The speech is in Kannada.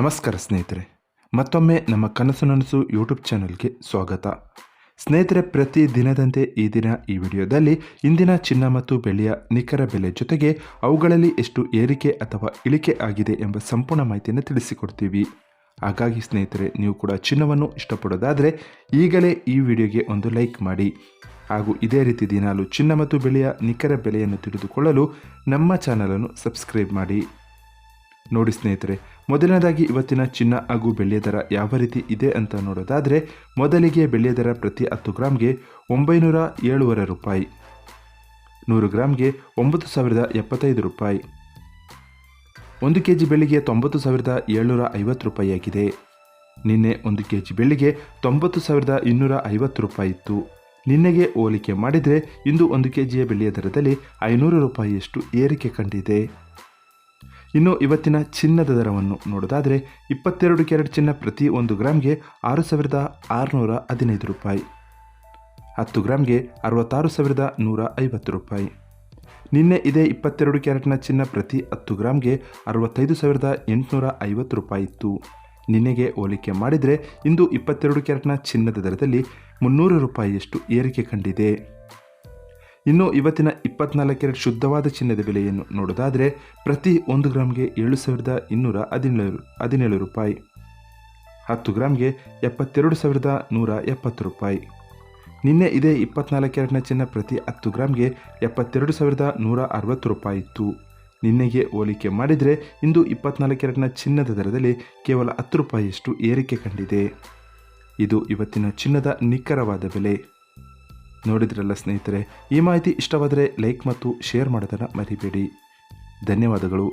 ನಮಸ್ಕಾರ ಸ್ನೇಹಿತರೆ, ಮತ್ತೊಮ್ಮೆ ನಮ್ಮ ಕನಸು ನನಸು ಯೂಟ್ಯೂಬ್ ಚಾನಲ್ಗೆ ಸ್ವಾಗತ. ಸ್ನೇಹಿತರೆ, ಪ್ರತಿ ದಿನದಂತೆ ಈ ದಿನ ಈ ವಿಡಿಯೋದಲ್ಲಿ ಇಂದಿನ ಚಿನ್ನ ಮತ್ತು ಬೆಳ್ಳಿಯ ನಿಖರ ಬೆಲೆ ಜೊತೆಗೆ ಅವುಗಳಲ್ಲಿ ಎಷ್ಟು ಏರಿಕೆ ಅಥವಾ ಇಳಿಕೆ ಆಗಿದೆ ಎಂಬ ಸಂಪೂರ್ಣ ಮಾಹಿತಿಯನ್ನು ತಿಳಿಸಿಕೊಡ್ತೀವಿ. ಹಾಗಾಗಿ ಸ್ನೇಹಿತರೆ, ನೀವು ಕೂಡ ಚಿನ್ನವನ್ನು ಇಷ್ಟಪಡೋದಾದರೆ ಈಗಲೇ ಈ ವಿಡಿಯೋಗೆ ಒಂದು ಲೈಕ್ ಮಾಡಿ. ಹಾಗೂ ಇದೇ ರೀತಿ ದಿನಾಲು ಚಿನ್ನ ಮತ್ತು ಬೆಳ್ಳಿಯ ನಿಖರ ಬೆಲೆಯನ್ನು ತಿಳಿದುಕೊಳ್ಳಲು ನಮ್ಮ ಚಾನಲನ್ನು ಸಬ್ಸ್ಕ್ರೈಬ್ ಮಾಡಿ. ನೋಡಿ ಸ್ನೇಹಿತರೆ, ಮೊದಲನೇದಾಗಿ ಇವತ್ತಿನ ಚಿನ್ನ ಹಾಗೂ ಬೆಳ್ಳಿಯ ದರ ಯಾವ ರೀತಿ ಇದೆ ಅಂತ ನೋಡೋದಾದರೆ, ಮೊದಲಿಗೆ ಬೆಳ್ಳಿಯ ದರ ಪ್ರತಿ 10 ಗ್ರಾಮ್ಗೆ 907 ರೂಪಾಯಿ, 100 ಗ್ರಾಮ್ಗೆ 9,075 ರೂಪಾಯಿ, 1 kg ಬೆಳ್ಳಿಗೆ 90,750 ರೂಪಾಯಿ ಆಗಿದೆ. ನಿನ್ನೆ 1 kg ಬೆಳ್ಳಿಗೆ 90,250 ರೂಪಾಯಿ ಇತ್ತು. ನಿನ್ನೆಗೆ ಹೋಲಿಕೆ ಮಾಡಿದರೆ ಇಂದು 1 kgಯ ಬೆಳ್ಳಿಯ ದರದಲ್ಲಿ 500 ರೂಪಾಯಿಯಷ್ಟು ಏರಿಕೆ ಕಂಡಿದೆ. ಇನ್ನು ಇವತ್ತಿನ ಚಿನ್ನದ ದರವನ್ನು ನೋಡೋದಾದರೆ, 22 ಕ್ಯಾರೆಟ್ ಚಿನ್ನ ಪ್ರತಿ 1 ಗ್ರಾಮ್ಗೆ 6,615 ರೂಪಾಯಿ, 10 ಗ್ರಾಮ್ಗೆ 66,150 ರೂಪಾಯಿ. ನಿನ್ನೆ ಇದೇ 22 ಕ್ಯಾರೆಟ್ನ ಚಿನ್ನ ಪ್ರತಿ 10 ಗ್ರಾಮ್ಗೆ 65,850 ರೂಪಾಯಿ ಇತ್ತು. ನಿನ್ನೆಗೆ ಹೋಲಿಕೆ ಮಾಡಿದರೆ ಇಂದು 22 ಕ್ಯಾರೆಟ್ನ ಚಿನ್ನದ ದರದಲ್ಲಿ 300 ರೂಪಾಯಿಯಷ್ಟು ಏರಿಕೆ ಕಂಡಿದೆ. ಇನ್ನು ಇವತ್ತಿನ 24 ಕ್ಯಾರೆಟ್ ಶುದ್ಧವಾದ ಚಿನ್ನದ ಬೆಲೆಯನ್ನು ನೋಡೋದಾದರೆ, ಪ್ರತಿ 1 ಗ್ರಾಮ್ಗೆ 7,217 ರೂಪಾಯಿ, 10 ಗ್ರಾಮ್ಗೆ 72,170 ರೂಪಾಯಿ. ನಿನ್ನೆ ಇದೇ 24 ಕ್ಯಾರೆಟ್ನ ಚಿನ್ನ ಪ್ರತಿ 10 ಗ್ರಾಮ್ಗೆ 72,160 ರೂಪಾಯಿ ಇತ್ತು. ನಿನ್ನೆಗೆ ಹೋಲಿಕೆ ಮಾಡಿದರೆ ಇಂದು 24 ಕ್ಯಾರೆಟ್ನ ಚಿನ್ನದ ದರದಲ್ಲಿ ಕೇವಲ 10 ರೂಪಾಯಿಯಷ್ಟು ಏರಿಕೆ ಕಂಡಿದೆ. ಇದು ಇವತ್ತಿನ ಚಿನ್ನದ ನಿಖರವಾದ ಬೆಲೆ. ನೋಡಿದ್ರಲ್ಲ ಸ್ನೇಹಿತರೆ, ಈ ಮಾಹಿತಿ ಇಷ್ಟವಾದರೆ ಲೈಕ್ ಮತ್ತು ಶೇರ್ ಮಾಡೋದನ್ನು ಮರಿಬೇಡಿ. ಧನ್ಯವಾದಗಳು.